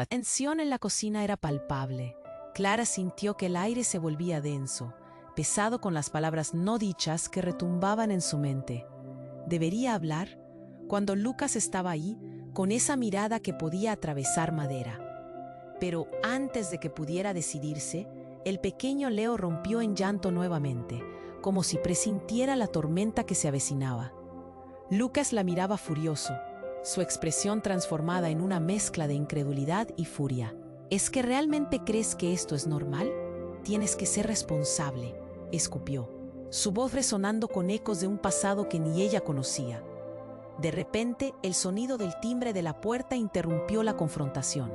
La tensión en la cocina era palpable. Clara sintió que el aire se volvía denso, pesado con las palabras no dichas que retumbaban en su mente. ¿Debería hablar? Cuando Lucas estaba ahí, con esa mirada que podía atravesar madera. Pero antes de que pudiera decidirse, el pequeño Leo rompió en llanto nuevamente, como si presintiera la tormenta que se avecinaba. Lucas la miraba furioso, su expresión transformada en una mezcla de incredulidad y furia. ¿Es que realmente crees que esto es normal? Tienes que ser responsable, escupió, su voz resonando con ecos de un pasado que ni ella conocía. De repente, el sonido del timbre de la puerta interrumpió la confrontación.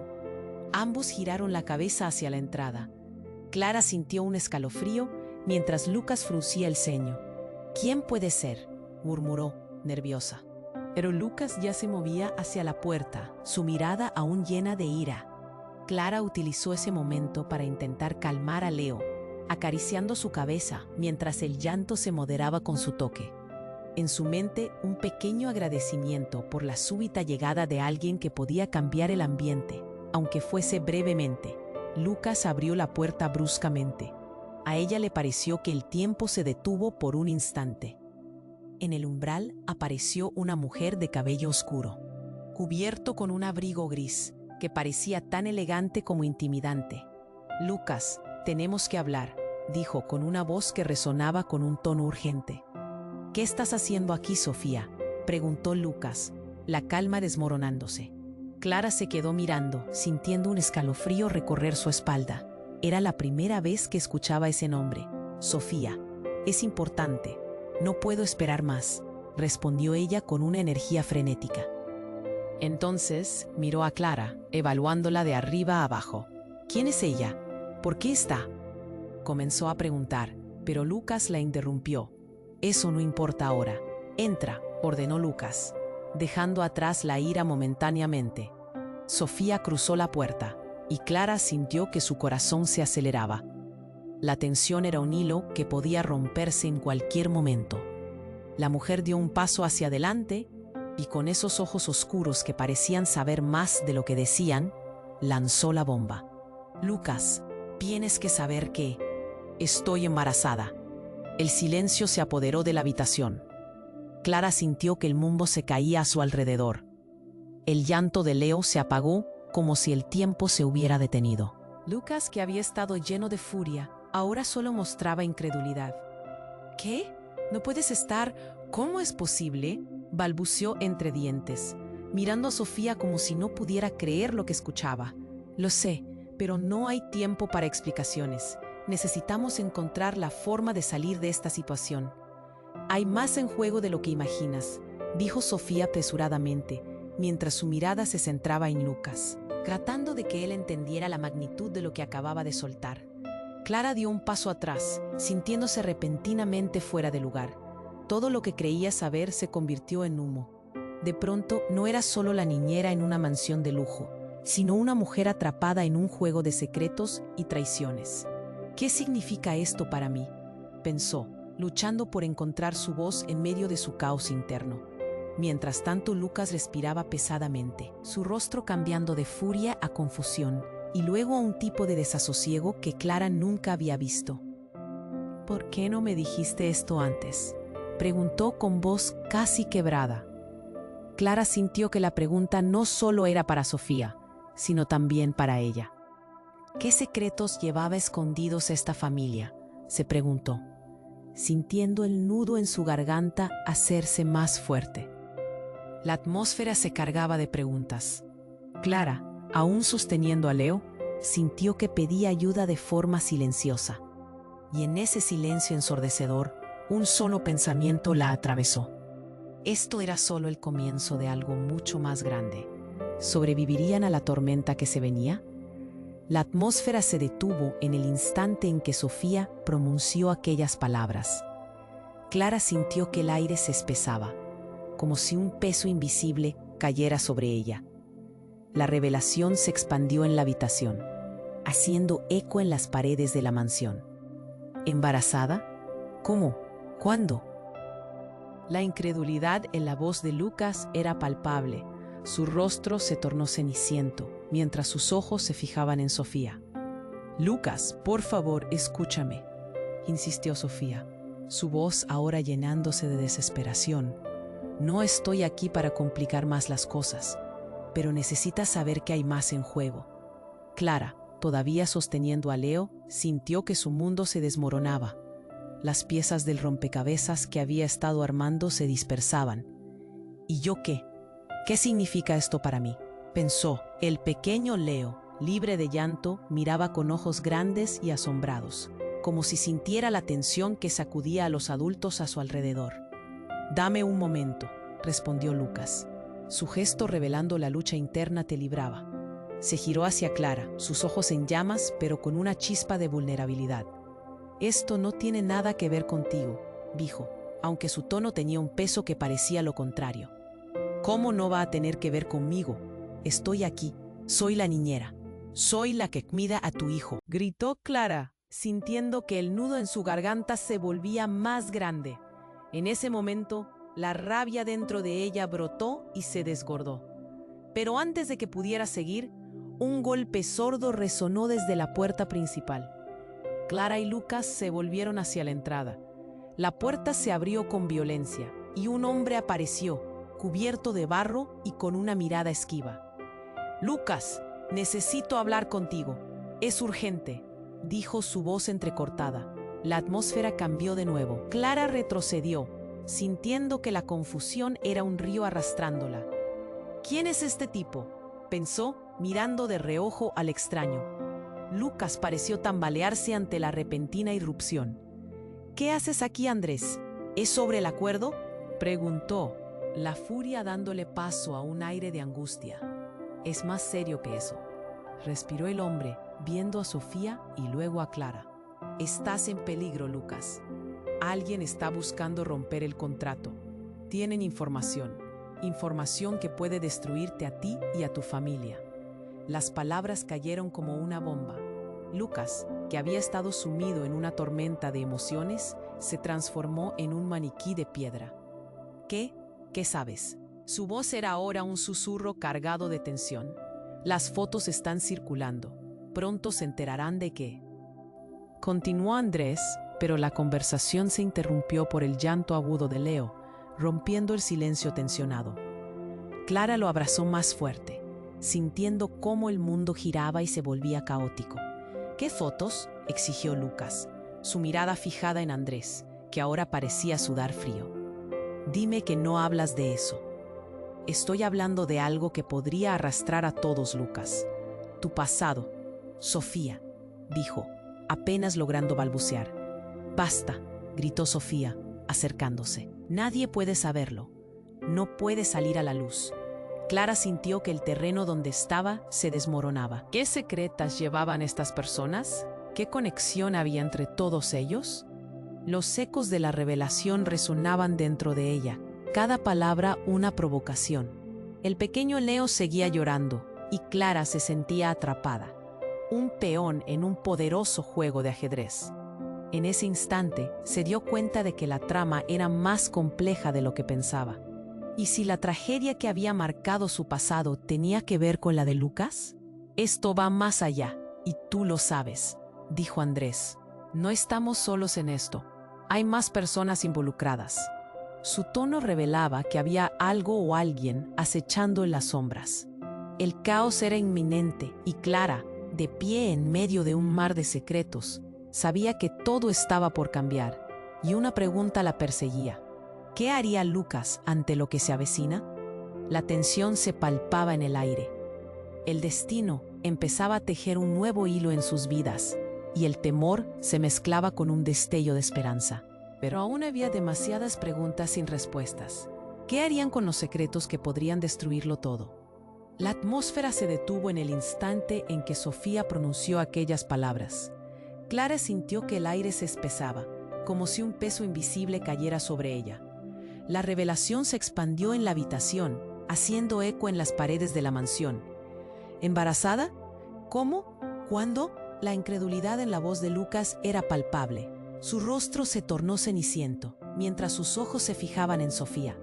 Ambos giraron la cabeza hacia la entrada. Clara sintió un escalofrío mientras Lucas fruncía el ceño. ¿Quién puede ser?, murmuró, nerviosa. Pero Lucas ya se movía hacia la puerta, su mirada aún llena de ira. Clara utilizó ese momento para intentar calmar a Leo, acariciando su cabeza mientras el llanto se moderaba con su toque. En su mente, un pequeño agradecimiento por la súbita llegada de alguien que podía cambiar el ambiente, aunque fuese brevemente. Lucas abrió la puerta bruscamente. A ella le pareció que el tiempo se detuvo por un instante. En el umbral apareció una mujer de cabello oscuro, cubierto con un abrigo gris, que parecía tan elegante como intimidante. «Lucas, tenemos que hablar», dijo con una voz que resonaba con un tono urgente. «¿Qué estás haciendo aquí, Sofía?», preguntó Lucas, la calma desmoronándose. Clara se quedó mirando, sintiendo un escalofrío recorrer su espalda. Era la primera vez que escuchaba ese nombre. «Sofía, es importante. No puedo esperar más», respondió ella con una energía frenética. Entonces miró a Clara, evaluándola de arriba a abajo. «¿Quién es ella? ¿Por qué está?», comenzó a preguntar, pero Lucas la interrumpió. «Eso no importa ahora. Entra», ordenó Lucas, dejando atrás la ira momentáneamente. Sofía cruzó la puerta, y Clara sintió que su corazón se aceleraba. La tensión era un hilo que podía romperse en cualquier momento. La mujer dio un paso hacia adelante, y con esos ojos oscuros que parecían saber más de lo que decían, lanzó la bomba. «Lucas, tienes que saber que estoy embarazada». El silencio se apoderó de la habitación. Clara sintió que el mundo se caía a su alrededor. El llanto de Leo se apagó como si el tiempo se hubiera detenido. Lucas, que había estado lleno de furia, ahora solo mostraba incredulidad. «¿Qué? ¿No puedes estar? ¿Cómo es posible?», balbuceó entre dientes, mirando a Sofía como si no pudiera creer lo que escuchaba. «Lo sé, pero no hay tiempo para explicaciones. Necesitamos encontrar la forma de salir de esta situación». «Hay más en juego de lo que imaginas», dijo Sofía apresuradamente, mientras su mirada se centraba en Lucas, tratando de que él entendiera la magnitud de lo que acababa de soltar. Clara dio un paso atrás, sintiéndose repentinamente fuera de lugar. Todo lo que creía saber se convirtió en humo. De pronto, no era solo la niñera en una mansión de lujo, sino una mujer atrapada en un juego de secretos y traiciones. «¿Qué significa esto para mí?», pensó, luchando por encontrar su voz en medio de su caos interno. Mientras tanto, Lucas respiraba pesadamente, su rostro cambiando de furia a confusión, y luego a un tipo de desasosiego que Clara nunca había visto. «¿Por qué no me dijiste esto antes?», preguntó con voz casi quebrada. Clara sintió que la pregunta no solo era para Sofía, sino también para ella. «¿Qué secretos llevaba escondidos esta familia?», se preguntó, sintiendo el nudo en su garganta hacerse más fuerte. La atmósfera se cargaba de preguntas. Clara, aún sosteniendo a Leo, sintió que pedía ayuda de forma silenciosa. Y en ese silencio ensordecedor, un solo pensamiento la atravesó. Esto era solo el comienzo de algo mucho más grande. ¿Sobrevivirían a la tormenta que se venía? La atmósfera se detuvo en el instante en que Sofía pronunció aquellas palabras. Clara sintió que el aire se espesaba, como si un peso invisible cayera sobre ella. La revelación se expandió en la habitación, haciendo eco en las paredes de la mansión. ¿Embarazada? ¿Cómo? ¿Cuándo? La incredulidad en la voz de Lucas era palpable. Su rostro se tornó ceniciento, mientras sus ojos se fijaban en Sofía. «Lucas, por favor, escúchame», insistió Sofía, su voz ahora llenándose de desesperación. «No estoy aquí para complicar más las cosas, pero necesitas saber que hay más en juego». Clara, todavía sosteniendo a Leo, sintió que su mundo se desmoronaba. Las piezas del rompecabezas que había estado armando se dispersaban. ¿Y yo qué? ¿Qué significa esto para mí?, pensó. El pequeño Leo, libre de llanto, miraba con ojos grandes y asombrados, como si sintiera la tensión que sacudía a los adultos a su alrededor. «Dame un momento», respondió Lucas. Su gesto revelando la lucha interna que libraba. Se giró hacia Clara, sus ojos en llamas, pero con una chispa de vulnerabilidad. «Esto no tiene nada que ver contigo», dijo, aunque su tono tenía un peso que parecía lo contrario. «¿Cómo no va a tener que ver conmigo? Estoy aquí, soy la niñera, soy la que cuida a tu hijo», gritó Clara, sintiendo que el nudo en su garganta se volvía más grande. En ese momento, la rabia dentro de ella brotó y se desbordó. Pero antes de que pudiera seguir, un golpe sordo resonó desde la puerta principal. Clara y Lucas se volvieron hacia la entrada. La puerta se abrió con violencia y un hombre apareció, cubierto de barro y con una mirada esquiva. «Lucas, necesito hablar contigo. Es urgente», dijo su voz entrecortada. La atmósfera cambió de nuevo. Clara retrocedió, sintiendo que la confusión era un río arrastrándola. «¿Quién es este tipo?», pensó, mirando de reojo al extraño. Lucas pareció tambalearse ante la repentina irrupción. «¿Qué haces aquí, Andrés? ¿Es sobre el acuerdo?», preguntó, la furia dándole paso a un aire de angustia. «Es más serio que eso», respiró el hombre, viendo a Sofía y luego a Clara. «Estás en peligro, Lucas. Alguien está buscando romper el contrato. Tienen información que puede destruirte a ti y a tu familia». Las palabras cayeron como una bomba. Lucas, que había estado sumido en una tormenta de emociones, se transformó en un maniquí de piedra. «¿Qué? ¿Qué sabes?». Su voz era ahora un susurro cargado de tensión. «Las fotos están circulando. Pronto se enterarán de qué». Continuó Andrés, pero la conversación se interrumpió por el llanto agudo de Leo, rompiendo el silencio tensionado. Clara lo abrazó más fuerte, sintiendo cómo el mundo giraba y se volvía caótico. «¿Qué fotos?», exigió Lucas, su mirada fijada en Andrés, que ahora parecía sudar frío. «Dime que no hablas de eso». «Estoy hablando de algo que podría arrastrar a todos, Lucas. Tu pasado, Sofía», dijo, apenas logrando balbucear. «Basta», gritó Sofía, acercándose. «Nadie puede saberlo. No puede salir a la luz». Clara sintió que el terreno donde estaba se desmoronaba. ¿Qué secretas llevaban estas personas? ¿Qué conexión había entre todos ellos? Los ecos de la revelación resonaban dentro de ella, cada palabra una provocación. El pequeño Leo seguía llorando y Clara se sentía atrapada, un peón en un poderoso juego de ajedrez. En ese instante se dio cuenta de que la trama era más compleja de lo que pensaba. ¿Y si la tragedia que había marcado su pasado tenía que ver con la de Lucas? «Esto va más allá, y tú lo sabes», dijo Andrés. «No estamos solos en esto. Hay más personas involucradas». Su tono revelaba que había algo o alguien acechando en las sombras. El caos era inminente y Clara, de pie en medio de un mar de secretos, sabía que todo estaba por cambiar, y una pregunta la perseguía. ¿Qué haría Lucas ante lo que se avecina? La tensión se palpaba en el aire. El destino empezaba a tejer un nuevo hilo en sus vidas, y el temor se mezclaba con un destello de esperanza. Pero aún había demasiadas preguntas sin respuestas. ¿Qué harían con los secretos que podrían destruirlo todo? La atmósfera se detuvo en el instante en que Sofía pronunció aquellas palabras. Clara sintió que el aire se espesaba, como si un peso invisible cayera sobre ella. La revelación se expandió en la habitación, haciendo eco en las paredes de la mansión. ¿Embarazada? ¿Cómo? ¿Cuándo? La incredulidad en la voz de Lucas era palpable. Su rostro se tornó ceniciento, mientras sus ojos se fijaban en Sofía.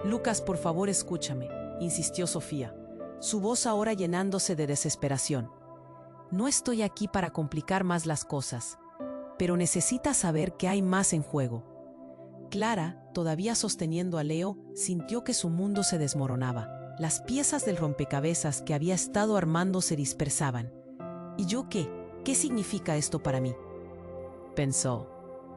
«Lucas, por favor, escúchame», insistió Sofía, su voz ahora llenándose de desesperación. No estoy aquí para complicar más las cosas, pero necesitas saber que hay más en juego. Clara, todavía sosteniendo a Leo, sintió que su mundo se desmoronaba. Las piezas del rompecabezas que había estado armando se dispersaban. ¿Y yo qué? ¿Qué significa esto para mí?, pensó.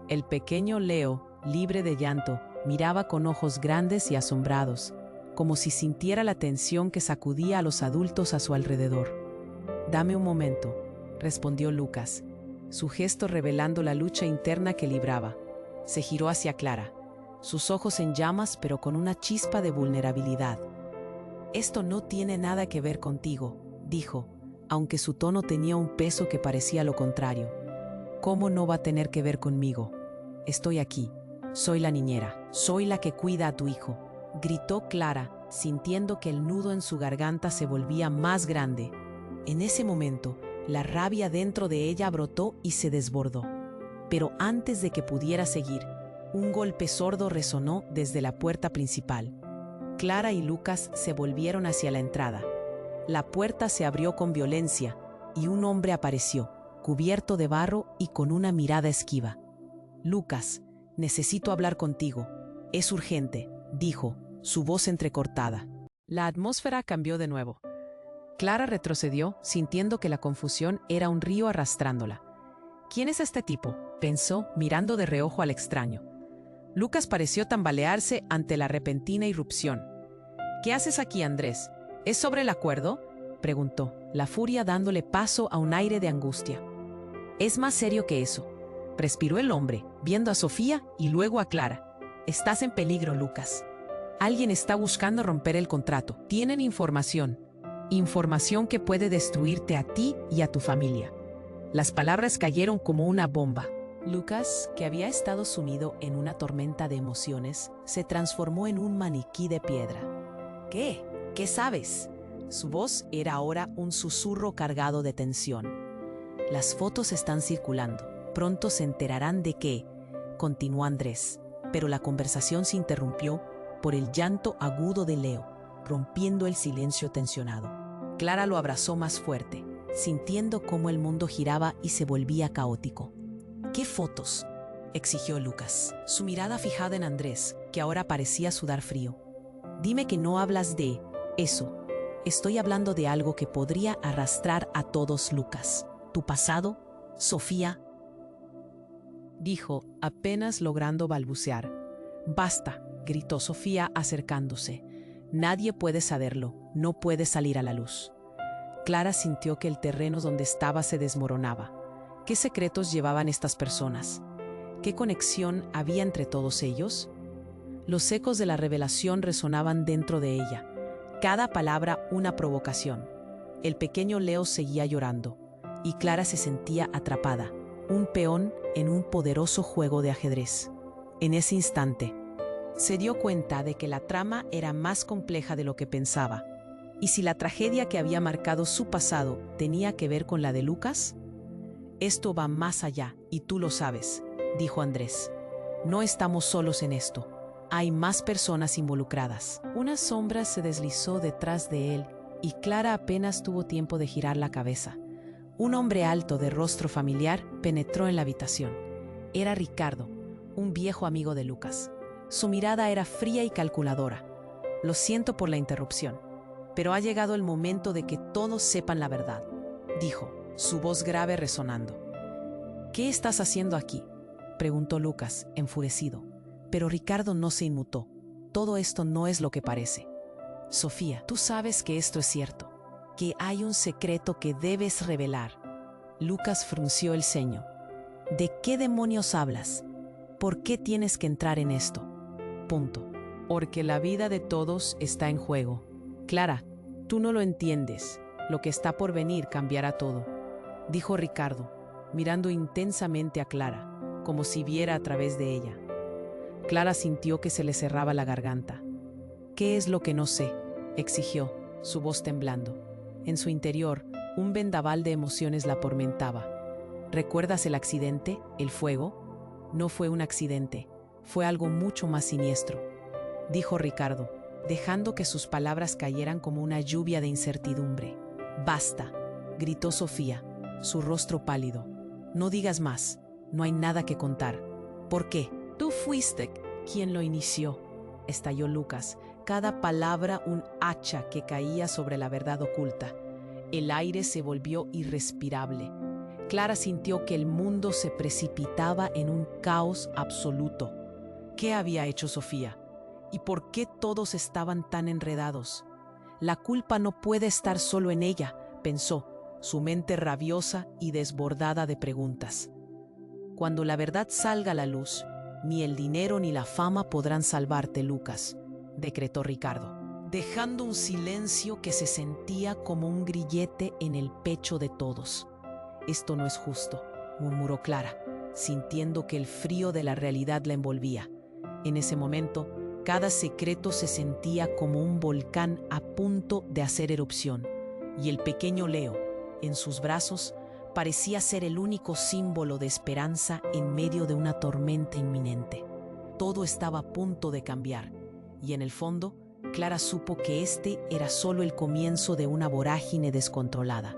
El pequeño Leo, libre de llanto, miraba con ojos grandes y asombrados, como si sintiera la tensión que sacudía a los adultos a su alrededor. «Dame un momento», respondió Lucas, su gesto revelando la lucha interna que libraba. Se giró hacia Clara, sus ojos en llamas pero con una chispa de vulnerabilidad. «Esto no tiene nada que ver contigo», dijo, aunque su tono tenía un peso que parecía lo contrario. «¿Cómo no va a tener que ver conmigo? Estoy aquí. Soy la niñera. Soy la que cuida a tu hijo», gritó Clara, sintiendo que el nudo en su garganta se volvía más grande. En ese momento, la rabia dentro de ella brotó y se desbordó. Pero antes de que pudiera seguir, un golpe sordo resonó desde la puerta principal. Clara y Lucas se volvieron hacia la entrada. La puerta se abrió con violencia y un hombre apareció, cubierto de barro y con una mirada esquiva. «Lucas, necesito hablar contigo. Es urgente», dijo, su voz entrecortada. La atmósfera cambió de nuevo. Clara retrocedió, sintiendo que la confusión era un río arrastrándola. «¿Quién es este tipo?», pensó, mirando de reojo al extraño. Lucas pareció tambalearse ante la repentina irrupción. «¿Qué haces aquí, Andrés? ¿Es sobre el acuerdo?», preguntó, la furia dándole paso a un aire de angustia. «Es más serio que eso», respiró el hombre, viendo a Sofía y luego a Clara. «Estás en peligro, Lucas. Alguien está buscando romper el contrato. Tienen información. Información que puede destruirte a ti y a tu familia». Las palabras cayeron como una bomba. Lucas, que había estado sumido en una tormenta de emociones, se transformó en un maniquí de piedra. «¿Qué? ¿Qué sabes?». Su voz era ahora un susurro cargado de tensión. «Las fotos están circulando. Pronto se enterarán de qué», continuó Andrés, pero la conversación se interrumpió por el llanto agudo de Leo, rompiendo el silencio tensionado. Clara lo abrazó más fuerte, sintiendo cómo el mundo giraba y se volvía caótico. «¿Qué fotos?», exigió Lucas, su mirada fijada en Andrés, que ahora parecía sudar frío. «Dime que no hablas de eso. Estoy hablando de algo que podría arrastrar a todos, Lucas. Tu pasado, Sofía», dijo, apenas logrando balbucear. «Basta», gritó Sofía acercándose. «Nadie puede saberlo, no puede salir a la luz». Clara sintió que el terreno donde estaba se desmoronaba. ¿Qué secretos llevaban estas personas? ¿Qué conexión había entre todos ellos? Los ecos de la revelación resonaban dentro de ella, cada palabra una provocación. El pequeño Leo seguía llorando, y Clara se sentía atrapada, un peón en un poderoso juego de ajedrez. En ese instante, se dio cuenta de que la trama era más compleja de lo que pensaba. ¿Y si la tragedia que había marcado su pasado tenía que ver con la de Lucas? «Esto va más allá, y tú lo sabes», dijo Andrés. «No estamos solos en esto. Hay más personas involucradas». Una sombra se deslizó detrás de él, y Clara apenas tuvo tiempo de girar la cabeza. Un hombre alto de rostro familiar penetró en la habitación. Era Ricardo, un viejo amigo de Lucas. Su mirada era fría y calculadora. «Lo siento por la interrupción, pero ha llegado el momento de que todos sepan la verdad», dijo, su voz grave resonando. «¿Qué estás haciendo aquí?», preguntó Lucas, enfurecido. Pero Ricardo no se inmutó. «Todo esto no es lo que parece. Sofía, tú sabes que esto es cierto, que hay un secreto que debes revelar». Lucas frunció el ceño. «¿De qué demonios hablas? ¿Por qué tienes que entrar en esto?». «Punto. Porque la vida de todos está en juego. Clara, tú no lo entiendes. Lo que está por venir cambiará todo», dijo Ricardo, mirando intensamente a Clara, como si viera a través de ella. Clara sintió que se le cerraba la garganta. «¿Qué es lo que no sé?», exigió, su voz temblando. En su interior, un vendaval de emociones la atormentaba. «¿Recuerdas el accidente, el fuego?». «No fue un accidente, fue algo mucho más siniestro», dijo Ricardo, dejando que sus palabras cayeran como una lluvia de incertidumbre. «Basta», gritó Sofía, su rostro pálido. «No digas más, no hay nada que contar». «¿Por qué? Tú fuiste quien lo inició», estalló Lucas, cada palabra un hacha que caía sobre la verdad oculta. El aire se volvió irrespirable. Clara sintió que el mundo se precipitaba en un caos absoluto. ¿Qué había hecho Sofía? ¿Y por qué todos estaban tan enredados? La culpa no puede estar solo en ella, pensó, su mente rabiosa y desbordada de preguntas. Cuando la verdad salga a la luz, ni el dinero ni la fama podrán salvarte, Lucas, decretó Ricardo, dejando un silencio que se sentía como un grillete en el pecho de todos. «Esto no es justo», murmuró Clara, sintiendo que el frío de la realidad la envolvía. En ese momento, cada secreto se sentía como un volcán a punto de hacer erupción, y el pequeño Leo, en sus brazos, parecía ser el único símbolo de esperanza en medio de una tormenta inminente. Todo estaba a punto de cambiar, y en el fondo, Clara supo que este era solo el comienzo de una vorágine descontrolada.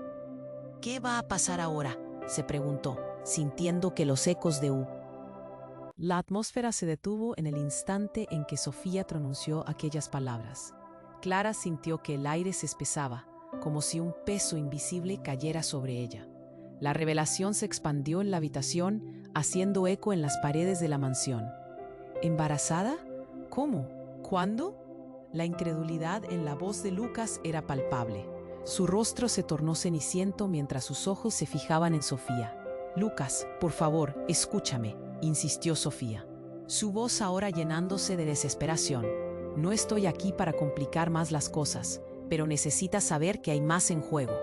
«¿Qué va a pasar ahora?», se preguntó, sintiendo que los ecos de La atmósfera se detuvo en el instante en que Sofía pronunció aquellas palabras. Clara sintió que el aire se espesaba, como si un peso invisible cayera sobre ella. La revelación se expandió en la habitación, haciendo eco en las paredes de la mansión. ¿Embarazada? ¿Cómo? ¿Cuándo? La incredulidad en la voz de Lucas era palpable. Su rostro se tornó ceniciento mientras sus ojos se fijaban en Sofía. «Lucas, por favor, escúchame», insistió Sofía, su voz ahora llenándose de desesperación. «No estoy aquí para complicar más las cosas, pero necesitas saber que hay más en juego».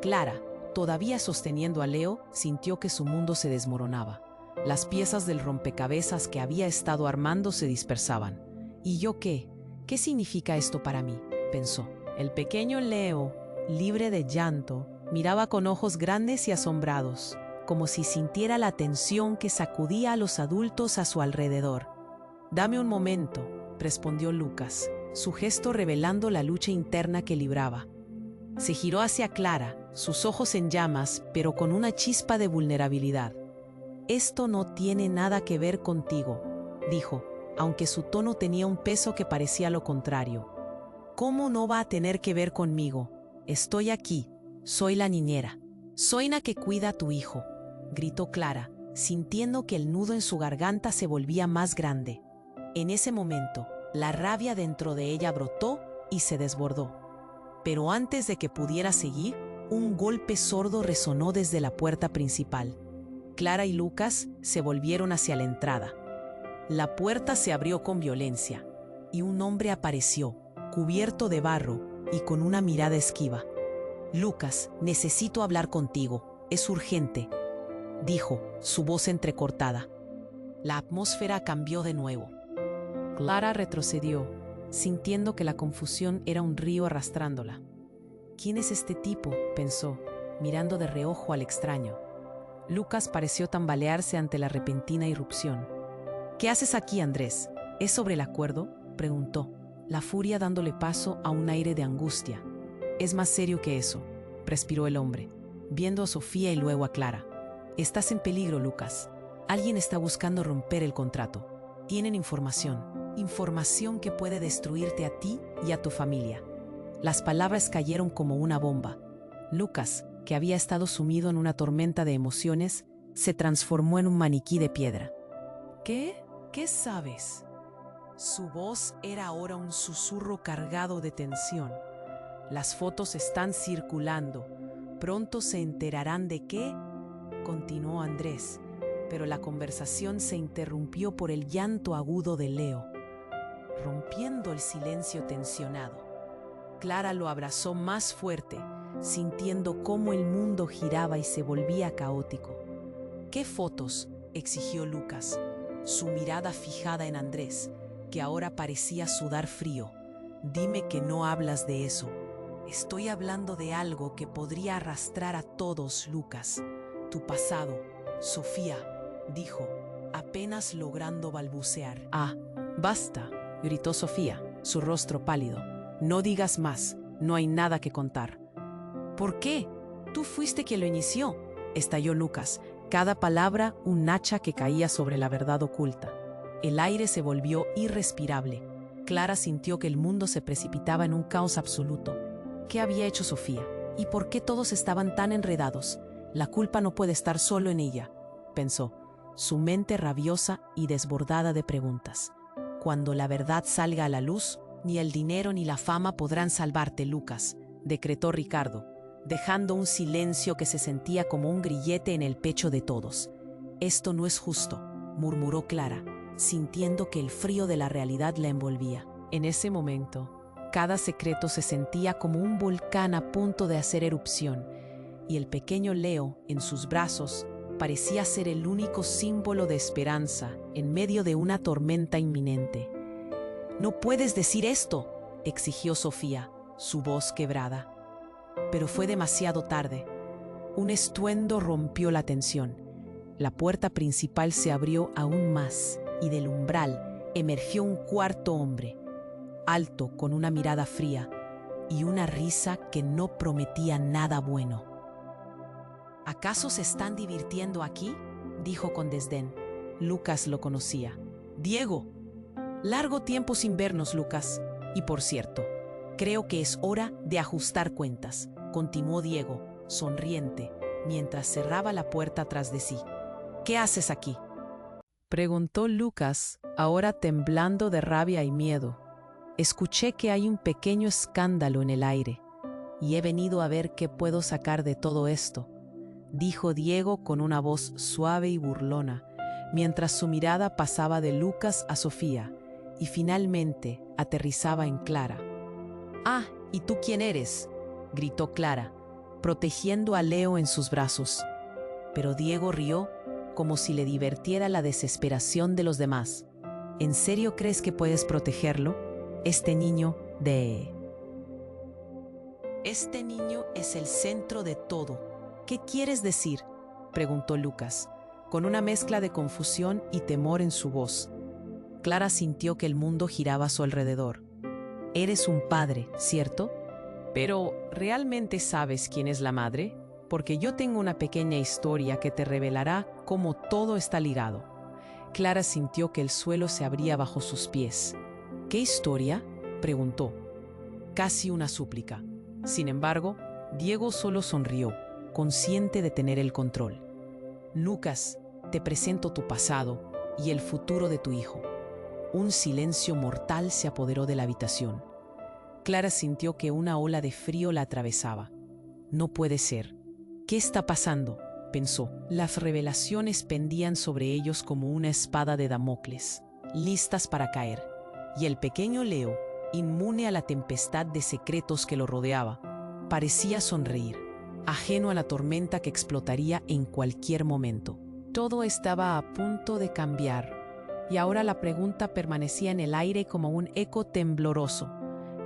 Clara, todavía sosteniendo a Leo, sintió que su mundo se desmoronaba. Las piezas del rompecabezas que había estado armando se dispersaban. «¿Y yo qué? ¿Qué significa esto para mí?», pensó. El pequeño Leo, libre de llanto, miraba con ojos grandes y asombrados, como si sintiera la tensión que sacudía a los adultos a su alrededor. «Dame un momento», respondió Lucas, su gesto revelando la lucha interna que libraba. Se giró hacia Clara, sus ojos en llamas, pero con una chispa de vulnerabilidad. «Esto no tiene nada que ver contigo», dijo, aunque su tono tenía un peso que parecía lo contrario. «¿Cómo no va a tener que ver conmigo? Estoy aquí, soy la niñera. Soy la que cuida a tu hijo», gritó Clara, sintiendo que el nudo en su garganta se volvía más grande. En ese momento, la rabia dentro de ella brotó y se desbordó. Pero antes de que pudiera seguir, un golpe sordo resonó desde la puerta principal. Clara y Lucas se volvieron hacia la entrada. La puerta se abrió con violencia, y un hombre apareció, cubierto de barro y con una mirada esquiva. «Lucas, necesito hablar contigo, es urgente», dijo, su voz entrecortada. La atmósfera cambió de nuevo. Clara retrocedió, sintiendo que la confusión era un río arrastrándola. «¿Quién es este tipo?», pensó, mirando de reojo al extraño. Lucas pareció tambalearse ante la repentina irrupción. «¿Qué haces aquí, Andrés? ¿Es sobre el acuerdo?», preguntó, la furia dándole paso a un aire de angustia. «Es más serio que eso», respiró el hombre, viendo a Sofía y luego a Clara. «Estás en peligro, Lucas. Alguien está buscando romper el contrato. Tienen información que puede destruirte a ti y a tu familia». Las palabras cayeron como una bomba. Lucas, que había estado sumido en una tormenta de emociones, se transformó en un maniquí de piedra. «¿Qué? ¿Qué sabes?». Su voz era ahora un susurro cargado de tensión. «Las fotos están circulando. Pronto se enterarán de qué», continuó Andrés, pero la conversación se interrumpió por el llanto agudo de Leo, rompiendo el silencio tensionado. Clara lo abrazó más fuerte, sintiendo cómo el mundo giraba y se volvía caótico. «¿Qué fotos?», exigió Lucas, su mirada fijada en Andrés, que ahora parecía sudar frío. «Dime que no hablas de eso». «Estoy hablando de algo que podría arrastrar a todos, Lucas. Tu pasado». «Sofía», dijo, apenas logrando balbucear. «Ah, basta», gritó Sofía, su rostro pálido. No digas más, no hay nada que contar. ¿Por qué? Tú fuiste quien lo inició, estalló Lucas, cada palabra un hacha que caía sobre la verdad oculta. El aire se volvió irrespirable. Clara sintió que el mundo se precipitaba en un caos absoluto. ¿Qué había hecho Sofía? ¿Y por qué todos estaban tan enredados? La culpa no puede estar solo en ella, pensó, su mente rabiosa y desbordada de preguntas. Cuando la verdad salga a la luz, ni el dinero ni la fama podrán salvarte, Lucas, decretó Ricardo, dejando un silencio que se sentía como un grillete en el pecho de todos. Esto no es justo, murmuró Clara, sintiendo que el frío de la realidad la envolvía. En ese momento, cada secreto se sentía como un volcán a punto de hacer erupción, y el pequeño Leo, en sus brazos, parecía ser el único símbolo de esperanza en medio de una tormenta inminente. «No puedes decir esto», exigió Sofía, su voz quebrada. Pero fue demasiado tarde. Un estruendo rompió la tensión. La puerta principal se abrió aún más y del umbral emergió un cuarto hombre, alto, con una mirada fría y una risa que no prometía nada bueno. «¿Acaso se están divirtiendo aquí?», dijo con desdén. Lucas lo conocía. «Diego. Largo tiempo sin vernos, Lucas. Y por cierto, creo que es hora de ajustar cuentas», continuó Diego, sonriente, mientras cerraba la puerta tras de sí. «¿Qué haces aquí?», preguntó Lucas, ahora temblando de rabia y miedo. «Escuché que hay un pequeño escándalo en el aire, y he venido a ver qué puedo sacar de todo esto», dijo Diego con una voz suave y burlona, mientras su mirada pasaba de Lucas a Sofía y finalmente aterrizaba en Clara. «Ah, ¿y tú quién eres?», gritó Clara, protegiendo a Leo en sus brazos. Pero Diego rió como si le divirtiera la desesperación de los demás. «¿En serio crees que puedes protegerlo? Este niño es el centro de todo». «¿Qué quieres decir?», preguntó Lucas, con una mezcla de confusión y temor en su voz. Clara sintió que el mundo giraba a su alrededor. «Eres un padre, ¿cierto? Pero, ¿realmente sabes quién es la madre? Porque yo tengo una pequeña historia que te revelará cómo todo está ligado». Clara sintió que el suelo se abría bajo sus pies. «¿Qué historia?», preguntó, casi una súplica. Sin embargo, Diego solo sonrió, consciente de tener el control. «Lucas, te presento tu pasado y el futuro de tu hijo». Un silencio mortal se apoderó de la habitación. Clara sintió que una ola de frío la atravesaba. «No puede ser. ¿Qué está pasando?», pensó. Las revelaciones pendían sobre ellos como una espada de Damocles, listas para caer. Y el pequeño Leo, inmune a la tempestad de secretos que lo rodeaba, parecía sonreír, ajeno a la tormenta que explotaría en cualquier momento. Todo estaba a punto de cambiar, y ahora la pregunta permanecía en el aire como un eco tembloroso.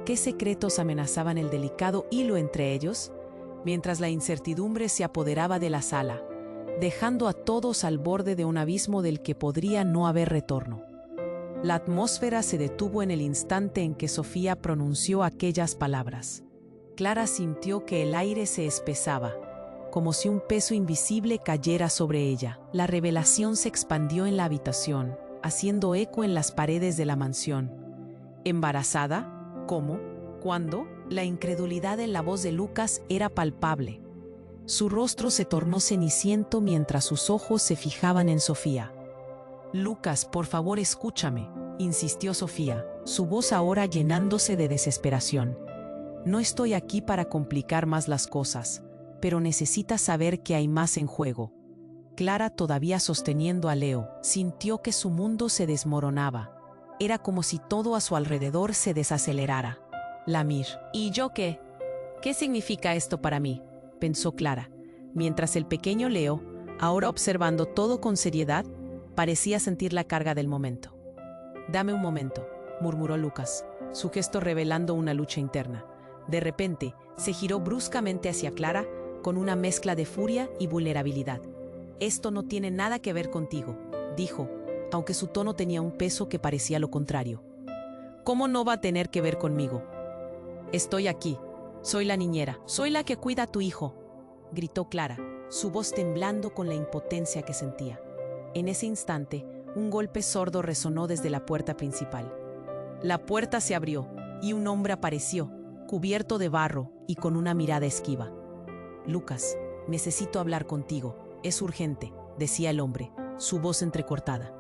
¿Qué secretos amenazaban el delicado hilo entre ellos? Mientras la incertidumbre se apoderaba de la sala, dejando a todos al borde de un abismo del que podría no haber retorno. La atmósfera se detuvo en el instante en que Sofía pronunció aquellas palabras. Clara sintió que el aire se espesaba, como si un peso invisible cayera sobre ella. La revelación se expandió en la habitación, haciendo eco en las paredes de la mansión. ¿Embarazada? ¿Cómo? ¿Cuándo? La incredulidad en la voz de Lucas era palpable. Su rostro se tornó ceniciento mientras sus ojos se fijaban en Sofía. «Lucas, por favor, escúchame», insistió Sofía, su voz ahora llenándose de desesperación. «No estoy aquí para complicar más las cosas, pero necesitas saber que hay más en juego». Clara, todavía sosteniendo a Leo, sintió que su mundo se desmoronaba. Era como si todo a su alrededor se desacelerara. «Lamir, ¿y yo qué? ¿Qué significa esto para mí?», pensó Clara, mientras el pequeño Leo, ahora observando todo con seriedad, parecía sentir la carga del momento. «Dame un momento», murmuró Lucas, su gesto revelando una lucha interna. De repente, se giró bruscamente hacia Clara con una mezcla de furia y vulnerabilidad. «Esto no tiene nada que ver contigo», dijo, aunque su tono tenía un peso que parecía lo contrario. ¿Cómo no va a tener que ver conmigo? Estoy aquí. Soy la niñera. Soy la que cuida a tu hijo, gritó Clara, su voz temblando con la impotencia que sentía. En ese instante, un golpe sordo resonó desde la puerta principal. La puerta se abrió y un hombre apareció, cubierto de barro y con una mirada esquiva. Lucas, necesito hablar contigo. Es urgente, decía el hombre, su voz entrecortada.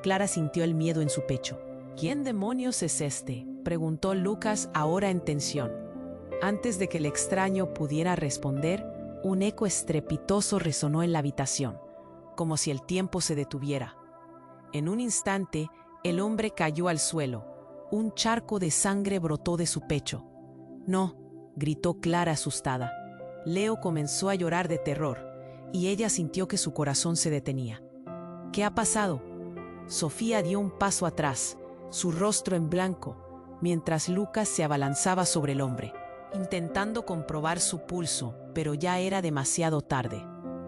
Clara sintió el miedo en su pecho. ¿Quién demonios es este?, preguntó Lucas, ahora en tensión. Antes de que el extraño pudiera responder, un eco estrepitoso resonó en la habitación, como si el tiempo se detuviera. En un instante, el hombre cayó al suelo. Un charco de sangre brotó de su pecho. «No», gritó Clara asustada. Leo comenzó a llorar de terror, y ella sintió que su corazón se detenía. «¿Qué ha pasado?». Sofía dio un paso atrás, su rostro en blanco, mientras Lucas se abalanzaba sobre el hombre, intentando comprobar su pulso, pero ya era demasiado tarde.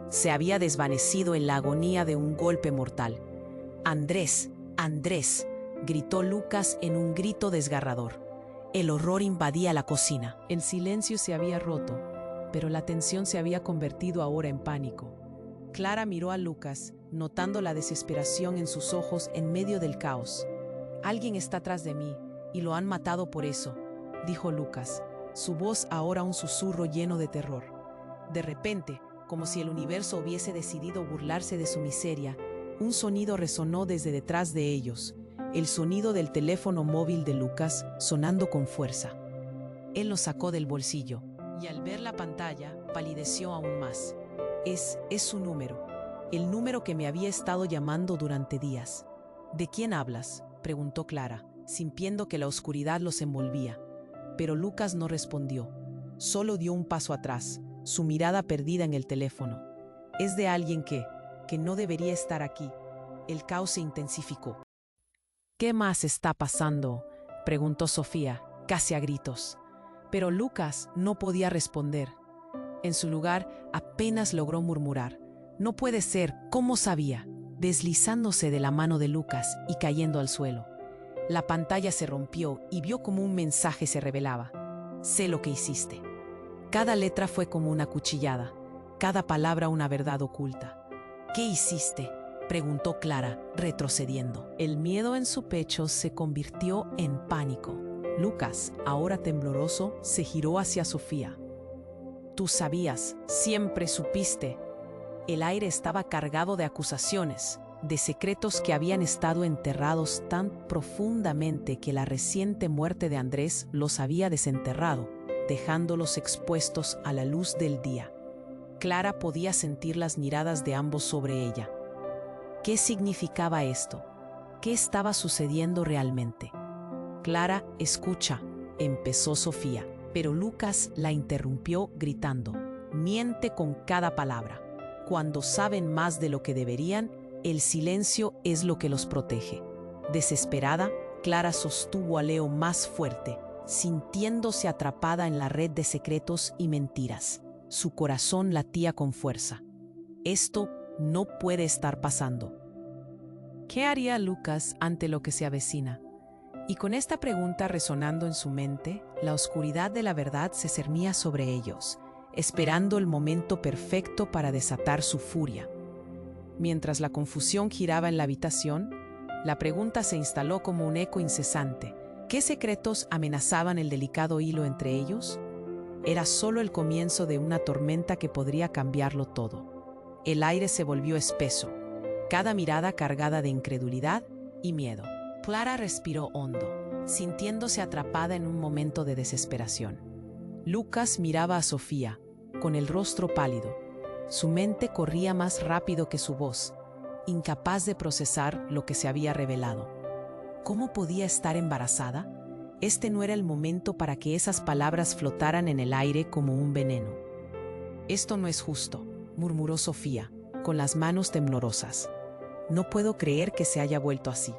Se había desvanecido en la agonía de un golpe mortal. «Andrés, Andrés», gritó Lucas en un grito desgarrador. El horror invadía la cocina. El silencio se había roto, pero la tensión se había convertido ahora en pánico. Clara miró a Lucas, notando la desesperación en sus ojos en medio del caos. «Alguien está atrás de mí, y lo han matado por eso», dijo Lucas, su voz ahora un susurro lleno de terror. De repente, como si el universo hubiese decidido burlarse de su miseria, un sonido resonó desde detrás de ellos, el sonido del teléfono móvil de Lucas sonando con fuerza. Él lo sacó del bolsillo, y al ver la pantalla, palideció aún más. Es su número, el número que me había estado llamando durante días. «¿De quién hablas?», preguntó Clara, sintiendo que la oscuridad los envolvía. Pero Lucas no respondió, solo dio un paso atrás, su mirada perdida en el teléfono. «Es de alguien que no debería estar aquí». El caos se intensificó. «¿Qué más está pasando?», preguntó Sofía, casi a gritos. Pero Lucas no podía responder. En su lugar, apenas logró murmurar: «No puede ser, ¿cómo sabía?», deslizándose de la mano de Lucas y cayendo al suelo. La pantalla se rompió y vio como un mensaje se revelaba: «Sé lo que hiciste». Cada letra fue como una cuchillada, cada palabra una verdad oculta. «¿Qué hiciste?», preguntó Clara, retrocediendo. El miedo en su pecho se convirtió en pánico. Lucas, ahora tembloroso, se giró hacia Sofía. «Tú sabías, siempre supiste». El aire estaba cargado de acusaciones, de secretos que habían estado enterrados tan profundamente que la reciente muerte de Andrés los había desenterrado, dejándolos expuestos a la luz del día. Clara podía sentir las miradas de ambos sobre ella. ¿Qué significaba esto? ¿Qué estaba sucediendo realmente? «Clara, escucha», empezó Sofía, pero Lucas la interrumpió gritando: «Miente con cada palabra. Cuando saben más de lo que deberían, el silencio es lo que los protege». Desesperada, Clara sostuvo a Leo más fuerte, sintiéndose atrapada en la red de secretos y mentiras. Su corazón latía con fuerza. Esto no puede estar pasando. ¿Qué haría Lucas ante lo que se avecina? Y con esta pregunta resonando en su mente, la oscuridad de la verdad se cernía sobre ellos, esperando el momento perfecto para desatar su furia. Mientras la confusión giraba en la habitación, la pregunta se instaló como un eco incesante. ¿Qué secretos amenazaban el delicado hilo entre ellos? Era solo el comienzo de una tormenta que podría cambiarlo todo. El aire se volvió espeso, cada mirada cargada de incredulidad y miedo. Clara respiró hondo, sintiéndose atrapada en un momento de desesperación. Lucas miraba a Sofía, con el rostro pálido. Su mente corría más rápido que su voz, incapaz de procesar lo que se había revelado. ¿Cómo podía estar embarazada? Este no era el momento para que esas palabras flotaran en el aire como un veneno. «Esto no es justo», murmuró Sofía, con las manos temblorosas. «No puedo creer que se haya vuelto así».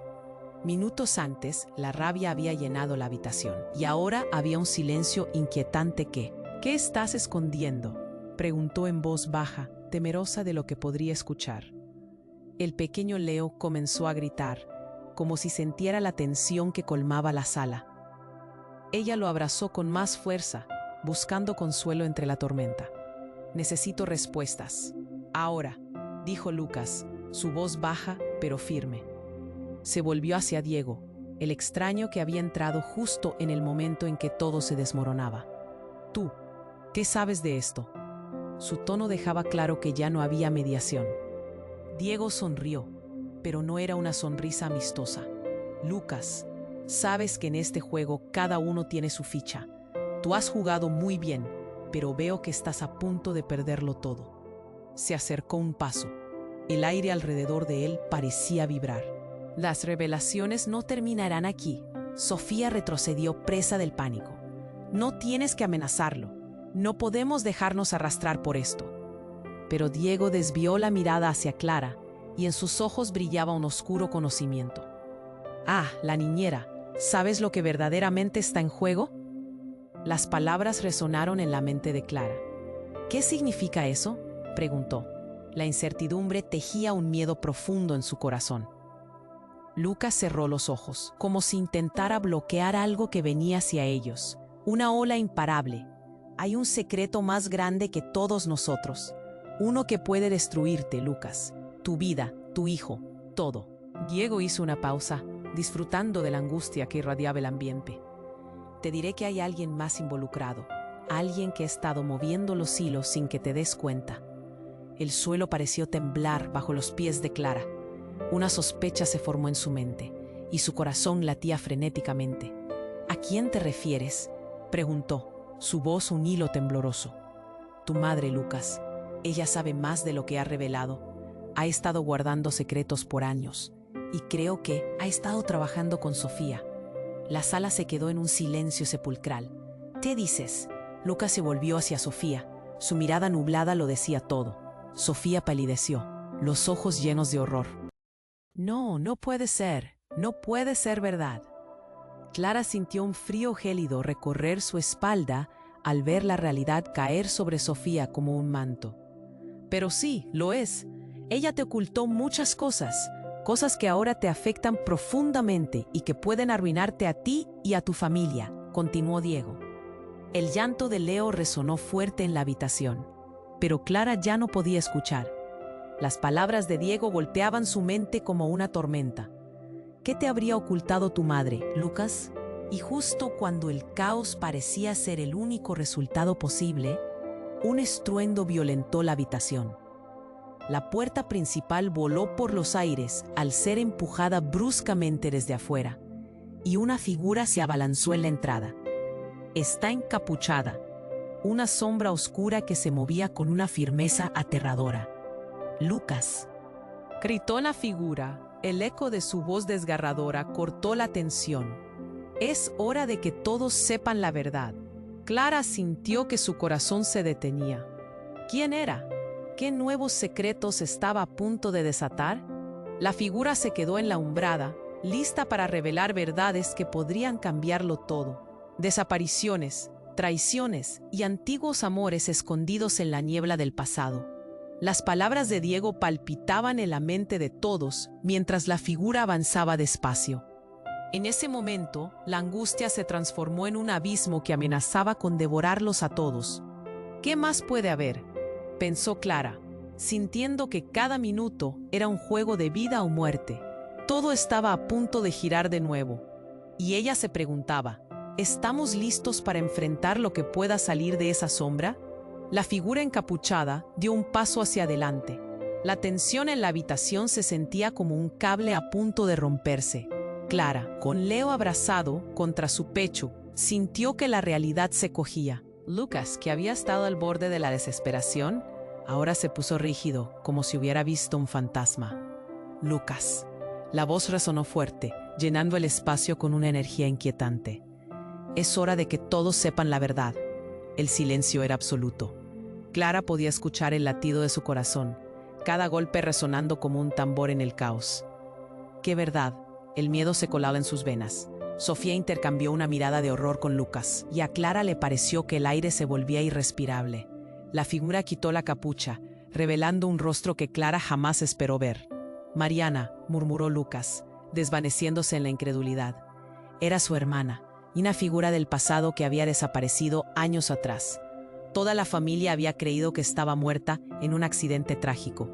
Minutos antes, la rabia había llenado la habitación, y ahora había un silencio inquietante que... «¿Qué estás escondiendo?», preguntó en voz baja, temerosa de lo que podría escuchar. El pequeño Leo comenzó a gritar, como si sintiera la tensión que colmaba la sala. Ella lo abrazó con más fuerza, buscando consuelo entre la tormenta. «Necesito respuestas. Ahora», dijo Lucas, su voz baja pero firme. Se volvió hacia Diego, el extraño que había entrado justo en el momento en que todo se desmoronaba. «Tú, ¿qué sabes de esto?». Su tono dejaba claro que ya no había mediación. Diego sonrió, pero no era una sonrisa amistosa. «Lucas, sabes que en este juego cada uno tiene su ficha. Tú has jugado muy bien, pero veo que estás a punto de perderlo todo». Se acercó un paso. El aire alrededor de él parecía vibrar. «Las revelaciones no terminarán aquí». Sofía retrocedió presa del pánico. «No tienes que amenazarlo. No podemos dejarnos arrastrar por esto». Pero Diego desvió la mirada hacia Clara y en sus ojos brillaba un oscuro conocimiento. «Ah, la niñera, ¿sabes lo que verdaderamente está en juego?». Las palabras resonaron en la mente de Clara. «¿Qué significa eso?», preguntó. La incertidumbre tejía un miedo profundo en su corazón. Lucas cerró los ojos, como si intentara bloquear algo que venía hacia ellos. Una ola imparable. «Hay un secreto más grande que todos nosotros. Uno que puede destruirte, Lucas. Tu vida, tu hijo, todo». Diego hizo una pausa, disfrutando de la angustia que irradiaba el ambiente. «Te diré que hay alguien más involucrado. Alguien que ha estado moviendo los hilos sin que te des cuenta». El suelo pareció temblar bajo los pies de Clara. Una sospecha se formó en su mente, y su corazón latía frenéticamente. «¿A quién te refieres?», preguntó, su voz un hilo tembloroso. «Tu madre, Lucas. Ella sabe más de lo que ha revelado. Ha estado guardando secretos por años, y creo que ha estado trabajando con Sofía». La sala se quedó en un silencio sepulcral. «¿Qué dices?». Lucas se volvió hacia Sofía. Su mirada nublada lo decía todo. Sofía palideció, los ojos llenos de horror. «No, no puede ser. No puede ser verdad». Clara sintió un frío gélido recorrer su espalda al ver la realidad caer sobre Sofía como un manto. «Pero sí, lo es. Ella te ocultó muchas cosas, cosas que ahora te afectan profundamente y que pueden arruinarte a ti y a tu familia», continuó Diego. El llanto de Leo resonó fuerte en la habitación, pero Clara ya no podía escuchar. Las palabras de Diego golpeaban su mente como una tormenta. «¿Qué te habría ocultado tu madre, Lucas?». Y justo cuando el caos parecía ser el único resultado posible, un estruendo violentó la habitación. La puerta principal voló por los aires al ser empujada bruscamente desde afuera, y una figura se abalanzó en la entrada. «Está encapuchada», una sombra oscura que se movía con una firmeza aterradora. «Lucas», gritó la figura. El eco de su voz desgarradora cortó la tensión. «Es hora de que todos sepan la verdad». Clara sintió que su corazón se detenía. ¿Quién era? ¿Qué nuevos secretos estaba a punto de desatar? La figura se quedó en la umbrada, lista para revelar verdades que podrían cambiarlo todo. Desapariciones, traiciones y antiguos amores escondidos en la niebla del pasado. Las palabras de Diego palpitaban en la mente de todos mientras la figura avanzaba despacio. En ese momento, la angustia se transformó en un abismo que amenazaba con devorarlos a todos. «¿Qué más puede haber?», pensó Clara, sintiendo que cada minuto era un juego de vida o muerte. Todo estaba a punto de girar de nuevo, y ella se preguntaba: ¿estamos listos para enfrentar lo que pueda salir de esa sombra? La figura encapuchada dio un paso hacia adelante. La tensión en la habitación se sentía como un cable a punto de romperse. Clara, con Leo abrazado contra su pecho, sintió que la realidad se cogía. Lucas, que había estado al borde de la desesperación, ahora se puso rígido, como si hubiera visto un fantasma. «Lucas». La voz resonó fuerte, llenando el espacio con una energía inquietante. «Es hora de que todos sepan la verdad». El silencio era absoluto. Clara podía escuchar el latido de su corazón, cada golpe resonando como un tambor en el caos. «¿Qué verdad?». El miedo se colaba en sus venas. Sofía intercambió una mirada de horror con Lucas, y a Clara le pareció que el aire se volvía irrespirable. La figura quitó la capucha, revelando un rostro que Clara jamás esperó ver. «Mariana», murmuró Lucas, desvaneciéndose en la incredulidad. Era su hermana, una figura del pasado que había desaparecido años atrás. Toda la familia había creído que estaba muerta en un accidente trágico.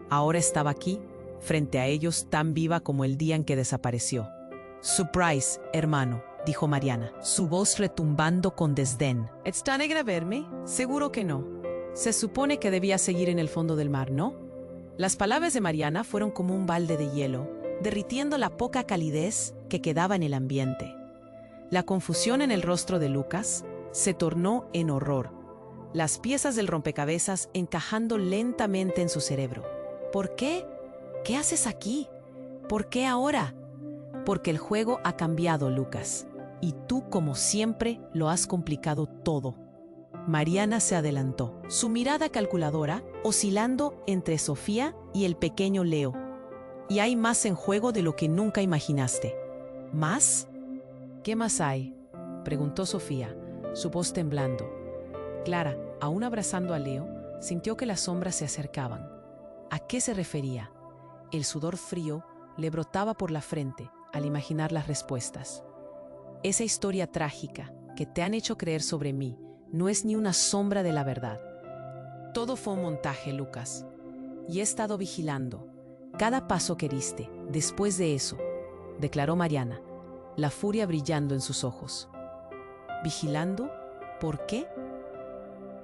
Ahora estaba aquí, frente a ellos, tan viva como el día en que desapareció. «Surprise, hermano», dijo Mariana, su voz retumbando con desdén. «¿Está negra a verme? Seguro que no. Se supone que debía seguir en el fondo del mar, ¿no?» Las palabras de Mariana fueron como un balde de hielo, derritiendo la poca calidez que quedaba en el ambiente. La confusión en el rostro de Lucas se tornó en horror, las piezas del rompecabezas encajando lentamente en su cerebro. ¿Por qué? ¿Qué haces aquí? ¿Por qué ahora? Porque el juego ha cambiado, Lucas, y tú, como siempre, lo has complicado todo. Mariana se adelantó, su mirada calculadora oscilando entre Sofía y el pequeño Leo. «Y hay más en juego de lo que nunca imaginaste». ¿Más? «¿Qué más hay?», preguntó Sofía, su voz temblando. Clara, aún abrazando a Leo, sintió que las sombras se acercaban. ¿A qué se refería? El sudor frío le brotaba por la frente al imaginar las respuestas. «Esa historia trágica que te han hecho creer sobre mí no es ni una sombra de la verdad. Todo fue un montaje, Lucas. Y he estado vigilando cada paso que diste después de eso», declaró Mariana, la furia brillando en sus ojos. «¿Vigilando? ¿Por qué?»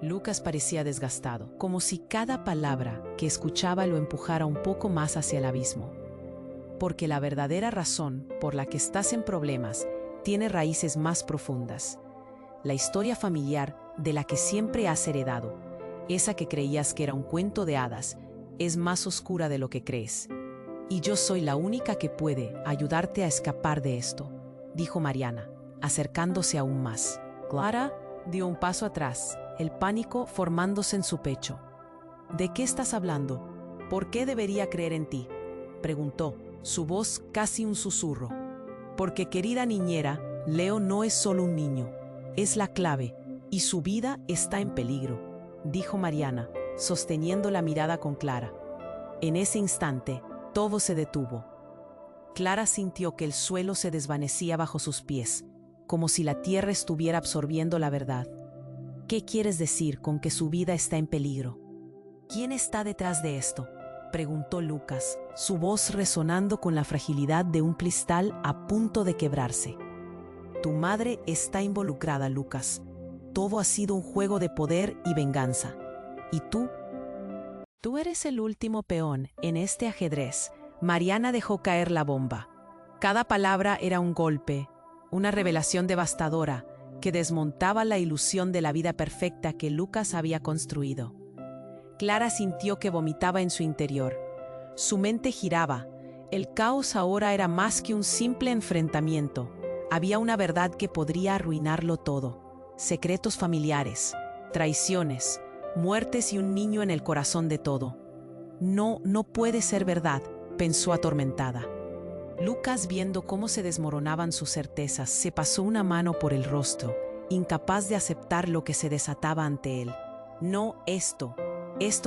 Lucas parecía desgastado, como si cada palabra que escuchaba lo empujara un poco más hacia el abismo. «Porque la verdadera razón por la que estás en problemas tiene raíces más profundas. La historia familiar de la que siempre has heredado, esa que creías que era un cuento de hadas, es más oscura de lo que crees. Y yo soy la única que puede ayudarte a escapar de esto», dijo Mariana, acercándose aún más. Clara dio un paso atrás, el pánico formándose en su pecho. «¿De qué estás hablando? ¿Por qué debería creer en ti?», preguntó, su voz casi un susurro. «Porque, querida niñera, Leo no es solo un niño, es la clave, y su vida está en peligro», dijo Mariana, sosteniendo la mirada con Clara. En ese instante, todo se detuvo. Clara sintió que el suelo se desvanecía bajo sus pies, como si la tierra estuviera absorbiendo la verdad. «¿Qué quieres decir con que su vida está en peligro? ¿Quién está detrás de esto?», preguntó Lucas, su voz resonando con la fragilidad de un cristal a punto de quebrarse. «Tu madre está involucrada, Lucas. Todo ha sido un juego de poder y venganza. ¿Y tú? Tú eres el último peón en este ajedrez». Mariana dejó caer la bomba. Cada palabra era un golpe, una revelación devastadora que desmontaba la ilusión de la vida perfecta que Lucas había construido. Clara sintió que vomitaba en su interior. Su mente giraba. El caos ahora era más que un simple enfrentamiento. Había una verdad que podría arruinarlo todo. Secretos familiares, traiciones, muertes y un niño en el corazón de todo. «No, no puede ser verdad», pensó atormentada. Lucas, viendo cómo se desmoronaban sus certezas, se pasó una mano por el rostro, incapaz de aceptar lo que se desataba ante él. «No, esto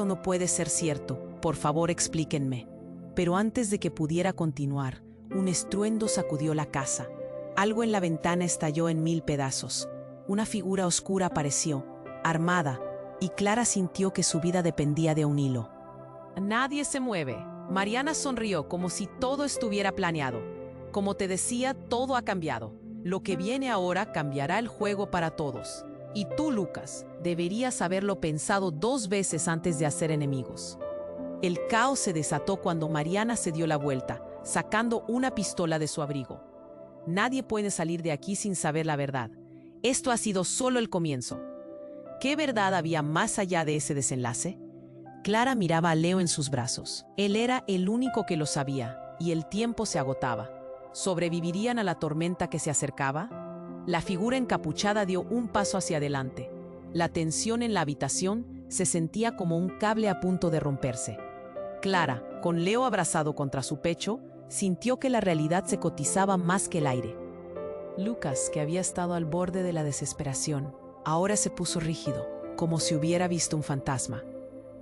no puede ser cierto. Por favor, explíquenme». Pero antes de que pudiera continuar, un estruendo sacudió la casa. Algo en la ventana estalló en 1000 pedazos. Una figura oscura apareció, armada, y Clara sintió que su vida dependía de un hilo. «Nadie se mueve». Mariana sonrió como si todo estuviera planeado. «Como te decía, todo ha cambiado. Lo que viene ahora cambiará el juego para todos. Y tú, Lucas, deberías haberlo pensado 2 veces antes de hacer enemigos». El caos se desató cuando Mariana se dio la vuelta, sacando una pistola de su abrigo. «Nadie puede salir de aquí sin saber la verdad. Esto ha sido solo el comienzo». ¿Qué verdad había más allá de ese desenlace? Clara miraba a Leo en sus brazos. Él era el único que lo sabía, y el tiempo se agotaba. ¿Sobrevivirían a la tormenta que se acercaba? La figura encapuchada dio un paso hacia adelante. La tensión en la habitación se sentía como un cable a punto de romperse. Clara, con Leo abrazado contra su pecho, sintió que la realidad se cotizaba más que el aire. Lucas, que había estado al borde de la desesperación, ahora se puso rígido, como si hubiera visto un fantasma.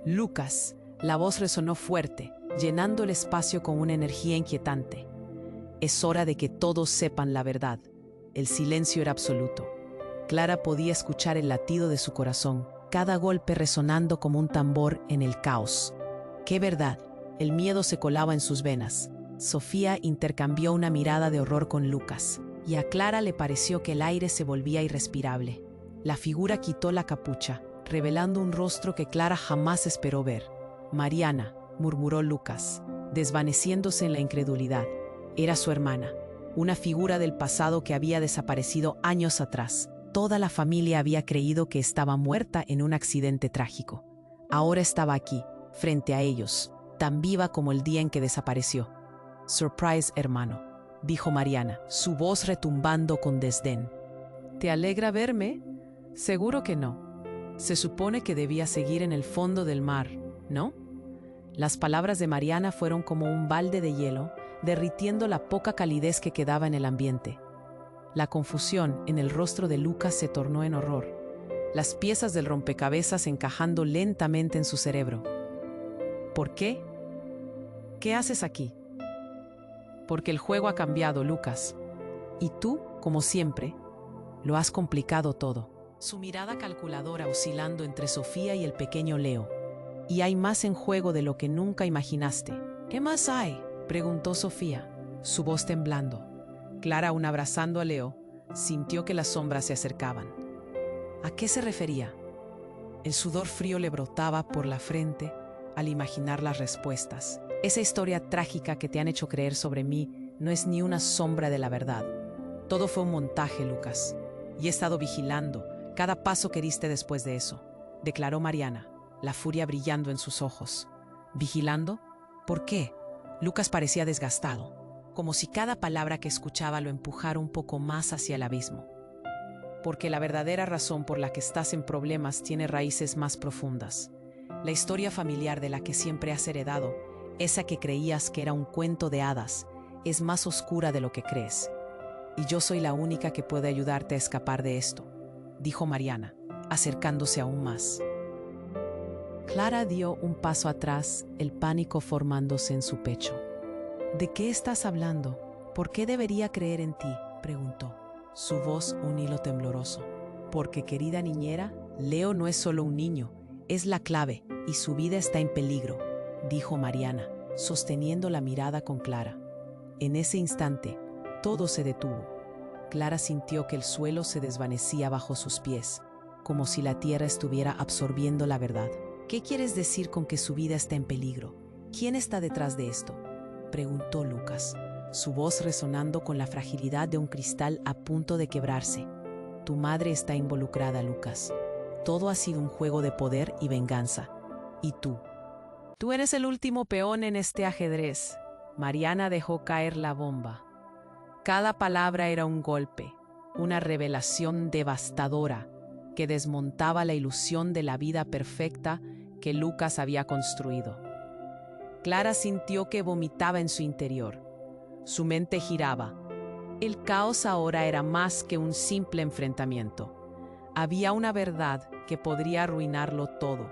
«Lucas», la voz resonó fuerte, llenando el espacio con una energía inquietante. Es hora de que todos sepan la verdad. El silencio era absoluto. Clara podía escuchar el latido de su corazón, cada golpe resonando como un tambor en el caos. ¡Qué verdad! El miedo se colaba en sus venas. Sofía intercambió una mirada de horror con Lucas, y a Clara le pareció que el aire se volvía irrespirable. La figura quitó la capucha, revelando un rostro que Clara jamás esperó ver. «Mariana», murmuró Lucas, desvaneciéndose en la incredulidad. Era su hermana, una figura del pasado que había desaparecido años atrás. Toda la familia había creído que estaba muerta en un accidente trágico. Ahora estaba aquí, frente a ellos, tan viva como el día en que desapareció. «Surprise, hermano», dijo Mariana, su voz retumbando con desdén. «¿Te alegra verme? Seguro que no. Se supone que debía seguir en el fondo del mar, ¿no?» Las palabras de Mariana fueron como un balde de hielo, derritiendo la poca calidez que quedaba en el ambiente. La confusión en el rostro de Lucas se tornó en horror, las piezas del rompecabezas encajando lentamente en su cerebro. «¿Por qué? ¿Qué haces aquí?» «Porque el juego ha cambiado, Lucas. Y tú, como siempre, lo has complicado todo». Su mirada calculadora oscilando entre Sofía y el pequeño Leo. «Y hay más en juego de lo que nunca imaginaste». «¿Qué más hay?», preguntó Sofía, su voz temblando. Clara, aún abrazando a Leo, sintió que las sombras se acercaban. ¿A qué se refería? El sudor frío le brotaba por la frente al imaginar las respuestas. «Esa historia trágica que te han hecho creer sobre mí no es ni una sombra de la verdad. Todo fue un montaje, Lucas. Y he estado vigilando cada paso que diste después de eso», declaró Mariana, la furia brillando en sus ojos. «¿Vigilando? ¿Por qué?» Lucas parecía desgastado, como si cada palabra que escuchaba lo empujara un poco más hacia el abismo. «Porque la verdadera razón por la que estás en problemas tiene raíces más profundas. La historia familiar de la que siempre has heredado, esa que creías que era un cuento de hadas, es más oscura de lo que crees. Y yo soy la única que puede ayudarte a escapar de esto», dijo Mariana, acercándose aún más. Clara dio un paso atrás, el pánico formándose en su pecho. «¿De qué estás hablando? ¿Por qué debería creer en ti?», preguntó, su voz un hilo tembloroso. «Porque, querida niñera, Leo no es solo un niño, es la clave y su vida está en peligro», dijo Mariana, sosteniendo la mirada con Clara. En ese instante, todo se detuvo. Clara sintió que el suelo se desvanecía bajo sus pies, como si la tierra estuviera absorbiendo la verdad. «¿Qué quieres decir con que su vida está en peligro? ¿Quién está detrás de esto?», preguntó Lucas, su voz resonando con la fragilidad de un cristal a punto de quebrarse. «Tu madre está involucrada, Lucas. Todo ha sido un juego de poder y venganza. Y tú. Tú eres el último peón en este ajedrez». Mariana dejó caer la bomba. Cada palabra era un golpe, una revelación devastadora que desmontaba la ilusión de la vida perfecta que Lucas había construido. Clara sintió que vomitaba en su interior. Su mente giraba. El caos ahora era más que un simple enfrentamiento. Había una verdad que podría arruinarlo todo.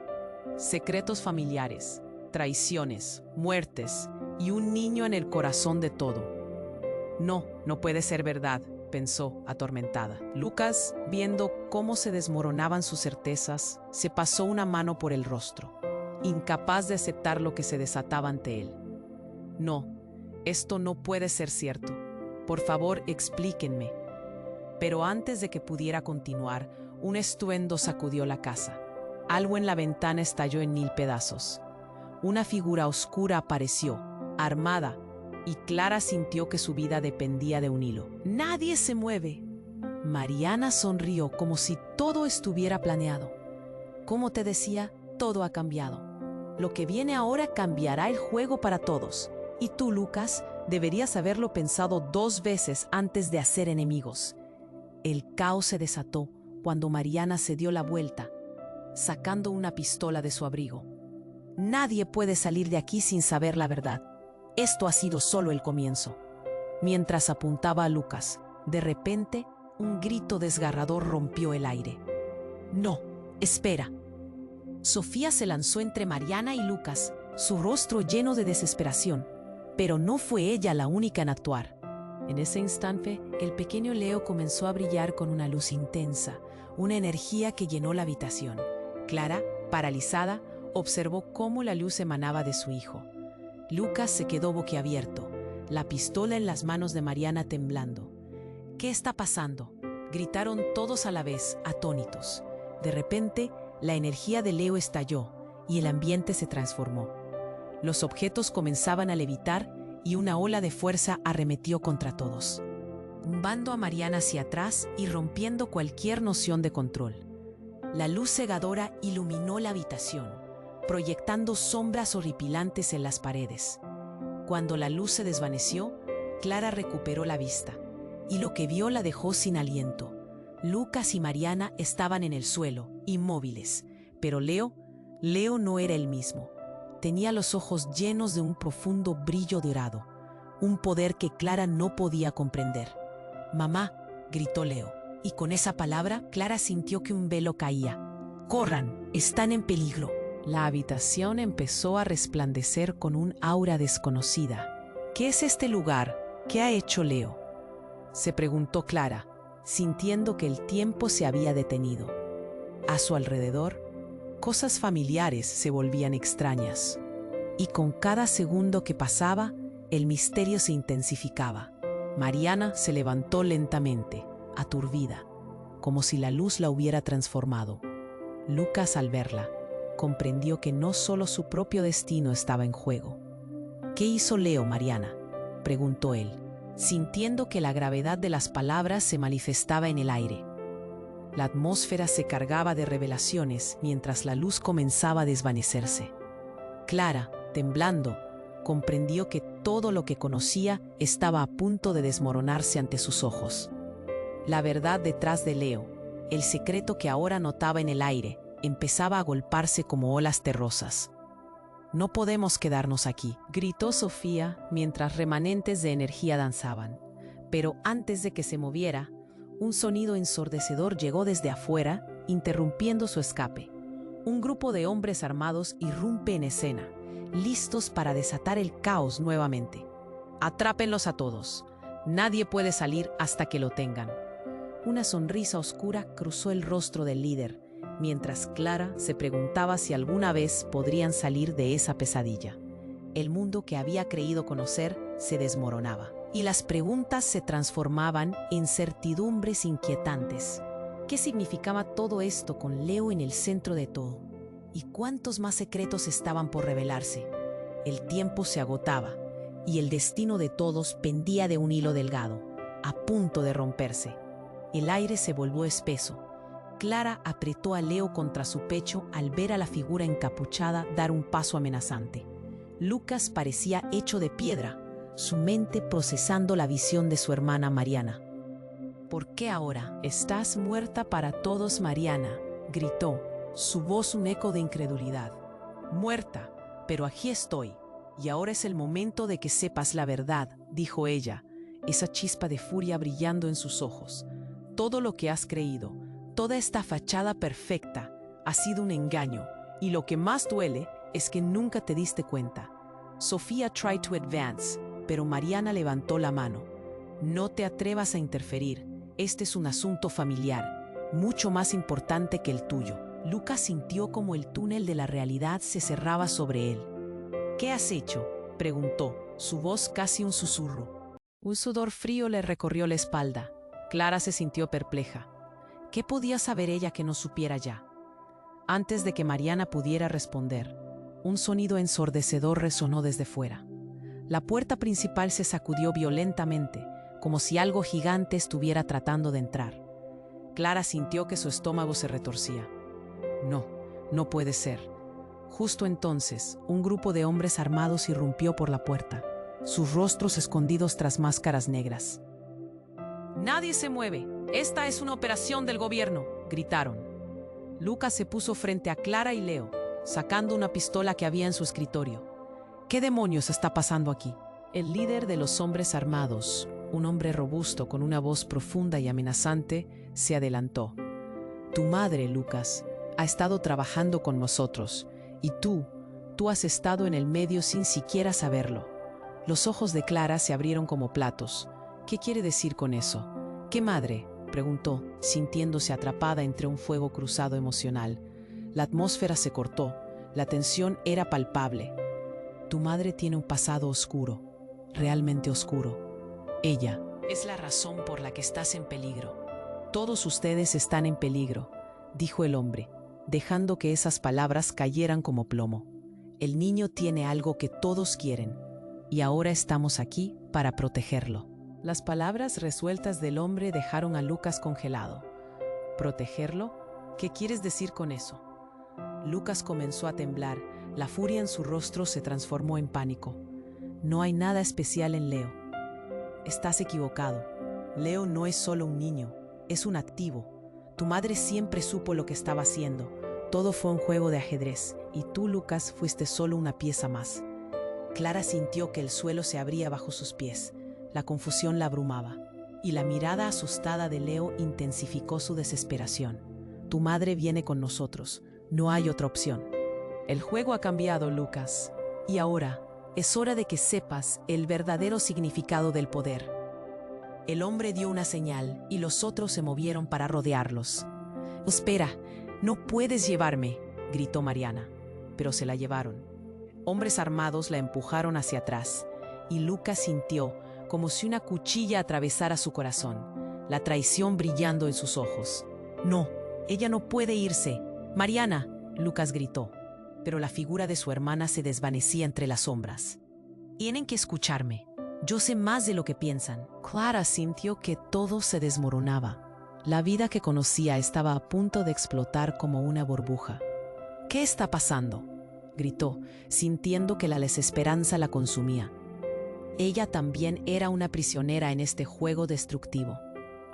Secretos familiares, traiciones, muertes y un niño en el corazón de todo. «No, no puede ser verdad», pensó, atormentada. Lucas, viendo cómo se desmoronaban sus certezas, se pasó una mano por el rostro, incapaz de aceptar lo que se desataba ante él. «No, esto no puede ser cierto. Por favor, explíquenme». Pero antes de que pudiera continuar, un estruendo sacudió la casa. Algo en la ventana estalló en 1000 pedazos. Una figura oscura apareció, armada, y Clara sintió que su vida dependía de un hilo. «¡Nadie se mueve!». Mariana sonrió como si todo estuviera planeado. «Como te decía, todo ha cambiado. Lo que viene ahora cambiará el juego para todos. Y tú, Lucas, deberías haberlo pensado 2 veces antes de hacer enemigos». El caos se desató cuando Mariana se dio la vuelta, sacando una pistola de su abrigo. «Nadie puede salir de aquí sin saber la verdad. Esto ha sido solo el comienzo». Mientras apuntaba a Lucas, de repente, un grito desgarrador rompió el aire. «No, espera». Sofía se lanzó entre Mariana y Lucas, su rostro lleno de desesperación. Pero no fue ella la única en actuar. En ese instante, el pequeño Leo comenzó a brillar con una luz intensa, una energía que llenó la habitación. Clara, paralizada, observó cómo la luz emanaba de su hijo. Lucas se quedó boquiabierto, la pistola en las manos de Mariana temblando. «¿Qué está pasando?», gritaron todos a la vez, atónitos. De repente, la energía de Leo estalló y el ambiente se transformó. Los objetos comenzaban a levitar y una ola de fuerza arremetió contra todos, tumbando a Mariana hacia atrás y rompiendo cualquier noción de control. La luz cegadora iluminó la habitación, proyectando sombras horripilantes en las paredes. Cuando la luz se desvaneció, Clara recuperó la vista, y lo que vio la dejó sin aliento. Lucas y Mariana estaban en el suelo, inmóviles, pero Leo no era el mismo. Tenía los ojos llenos de un profundo brillo dorado, un poder que Clara no podía comprender. «Mamá», gritó Leo, y con esa palabra Clara sintió que un velo caía. «¡Corran! ¡Están en peligro!». La habitación empezó a resplandecer con un aura desconocida. «¿Qué es este lugar? ¿Qué ha hecho Leo?», se preguntó Clara, sintiendo que el tiempo se había detenido. A su alrededor, cosas familiares se volvían extrañas, y con cada segundo que pasaba, el misterio se intensificaba. Mariana se levantó lentamente, aturdida, como si la luz la hubiera transformado. Lucas, al verla, comprendió que no solo su propio destino estaba en juego. «¿Qué hizo Leo, Mariana?», preguntó él, sintiendo que la gravedad de las palabras se manifestaba en el aire. La atmósfera se cargaba de revelaciones mientras la luz comenzaba a desvanecerse. Clara, temblando, comprendió que todo lo que conocía estaba a punto de desmoronarse ante sus ojos. La verdad detrás de Leo, el secreto que ahora notaba en el aire, empezaba a agolparse como olas terrosas. «No podemos quedarnos aquí», gritó Sofía mientras remanentes de energía danzaban. Pero antes de que se moviera, un sonido ensordecedor llegó desde afuera, interrumpiendo su escape. Un grupo de hombres armados irrumpe en escena, listos para desatar el caos nuevamente. «Atrápenlos a todos. Nadie puede salir hasta que lo tengan». Una sonrisa oscura cruzó el rostro del líder, mientras Clara se preguntaba si alguna vez podrían salir de esa pesadilla. El mundo que había creído conocer se desmoronaba, y las preguntas se transformaban en certidumbres inquietantes. ¿Qué significaba todo esto con Leo en el centro de todo? ¿Y cuántos más secretos estaban por revelarse? El tiempo se agotaba, y el destino de todos pendía de un hilo delgado, a punto de romperse. El aire se volvió espeso. Clara apretó a Leo contra su pecho al ver a la figura encapuchada dar un paso amenazante. Lucas parecía hecho de piedra, su mente procesando la visión de su hermana Mariana. «¿Por qué ahora? Estás muerta para todos, Mariana», gritó, su voz un eco de incredulidad. «Muerta, pero aquí estoy, y ahora es el momento de que sepas la verdad», dijo ella, esa chispa de furia brillando en sus ojos. «Todo lo que has creído, toda esta fachada perfecta, ha sido un engaño, y lo que más duele es que nunca te diste cuenta». Sofía tried to advance, pero Mariana levantó la mano. «No te atrevas a interferir. Este es un asunto familiar, mucho más importante que el tuyo». Lucas sintió como el túnel de la realidad se cerraba sobre él. «¿Qué has hecho?», preguntó, su voz casi un susurro. Un sudor frío le recorrió la espalda. Clara se sintió perpleja. ¿Qué podía saber ella que no supiera ya? Antes de que Mariana pudiera responder, un sonido ensordecedor resonó desde fuera. La puerta principal se sacudió violentamente, como si algo gigante estuviera tratando de entrar. Clara sintió que su estómago se retorcía. No puede ser. Justo entonces, un grupo de hombres armados irrumpió por la puerta, sus rostros escondidos tras máscaras negras. «¡Nadie se mueve! ¡Esta es una operación del gobierno!», gritaron. Lucas se puso frente a Clara y Leo, sacando una pistola que había en su escritorio. «¿Qué demonios está pasando aquí?». El líder de los hombres armados, un hombre robusto con una voz profunda y amenazante, se adelantó. «Tu madre, Lucas, ha estado trabajando con nosotros, y tú has estado en el medio sin siquiera saberlo». Los ojos de Clara se abrieron como platos. ¿Qué quiere decir con eso? ¿Qué madre?, preguntó, sintiéndose atrapada entre un fuego cruzado emocional. La atmósfera se cortó, la tensión era palpable. Tu madre tiene un pasado oscuro, realmente oscuro. Ella es la razón por la que estás en peligro. Todos ustedes están en peligro, dijo el hombre, dejando que esas palabras cayeran como plomo. El niño tiene algo que todos quieren, y ahora estamos aquí para protegerlo. Las palabras resueltas del hombre dejaron a Lucas congelado. ¿Protegerlo? ¿Qué quieres decir con eso? Lucas comenzó a temblar, la furia en su rostro se transformó en pánico. No hay nada especial en Leo. Estás equivocado. Leo no es solo un niño, es un activo. Tu madre siempre supo lo que estaba haciendo. Todo fue un juego de ajedrez, y tú, Lucas, fuiste solo una pieza más. Clara sintió que el suelo se abría bajo sus pies. La confusión la abrumaba, y la mirada asustada de Leo intensificó su desesperación. Tu madre viene con nosotros. No hay otra opción. El juego ha cambiado, Lucas. Y ahora, es hora de que sepas el verdadero significado del poder. El hombre dio una señal, y los otros se movieron para rodearlos. «Espera, no puedes llevarme», gritó Mariana, pero se la llevaron. Hombres armados la empujaron hacia atrás, y Lucas sintió como si una cuchilla atravesara su corazón, la traición brillando en sus ojos. «No, ella no puede irse. Mariana», Lucas gritó, pero la figura de su hermana se desvanecía entre las sombras. «Tienen que escucharme. Yo sé más de lo que piensan». Clara sintió que todo se desmoronaba. La vida que conocía estaba a punto de explotar como una burbuja. «¿Qué está pasando?», gritó, sintiendo que la desesperanza la consumía. Ella también era una prisionera en este juego destructivo.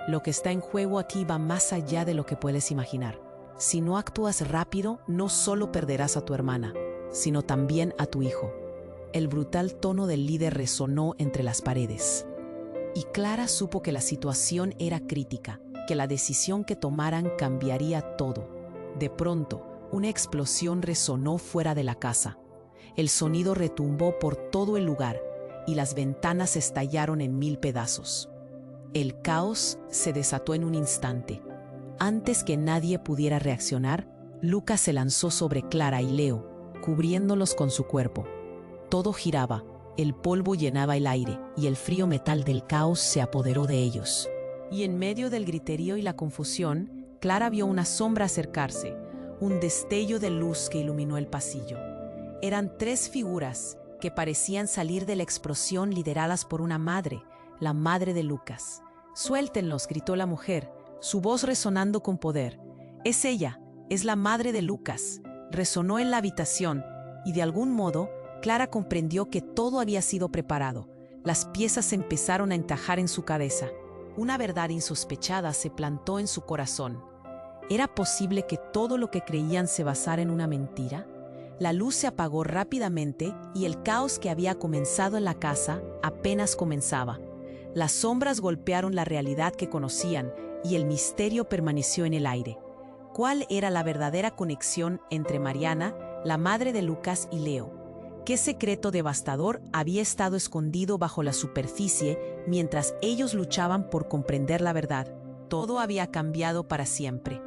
Lo que está en juego aquí va más allá de lo que puedes imaginar. Si no actúas rápido, no solo perderás a tu hermana, sino también a tu hijo. El brutal tono del líder resonó entre las paredes. Y Clara supo que la situación era crítica, que la decisión que tomaran cambiaría todo. De pronto, una explosión resonó fuera de la casa. El sonido retumbó por todo el lugar y las ventanas estallaron en 1000 pedazos. El caos se desató en un instante. Antes que nadie pudiera reaccionar, Lucas se lanzó sobre Clara y Leo, cubriéndolos con su cuerpo. Todo giraba, el polvo llenaba el aire y el frío metal del caos se apoderó de ellos. Y en medio del griterío y la confusión, Clara vio una sombra acercarse, un destello de luz que iluminó el pasillo. Eran 3 figuras que parecían salir de la explosión lideradas por una madre, la madre de Lucas. «Suéltenlos», gritó la mujer, su voz resonando con poder. «Es ella, es la madre de Lucas». Resonó en la habitación, y de algún modo, Clara comprendió que todo había sido preparado. Las piezas empezaron a encajar en su cabeza. Una verdad insospechada se plantó en su corazón. ¿Era posible que todo lo que creían se basara en una mentira? La luz se apagó rápidamente y el caos que había comenzado en la casa apenas comenzaba. Las sombras golpearon la realidad que conocían y el misterio permaneció en el aire. ¿Cuál era la verdadera conexión entre Mariana, la madre de Lucas, y Leo? ¿Qué secreto devastador había estado escondido bajo la superficie mientras ellos luchaban por comprender la verdad? Todo había cambiado para siempre.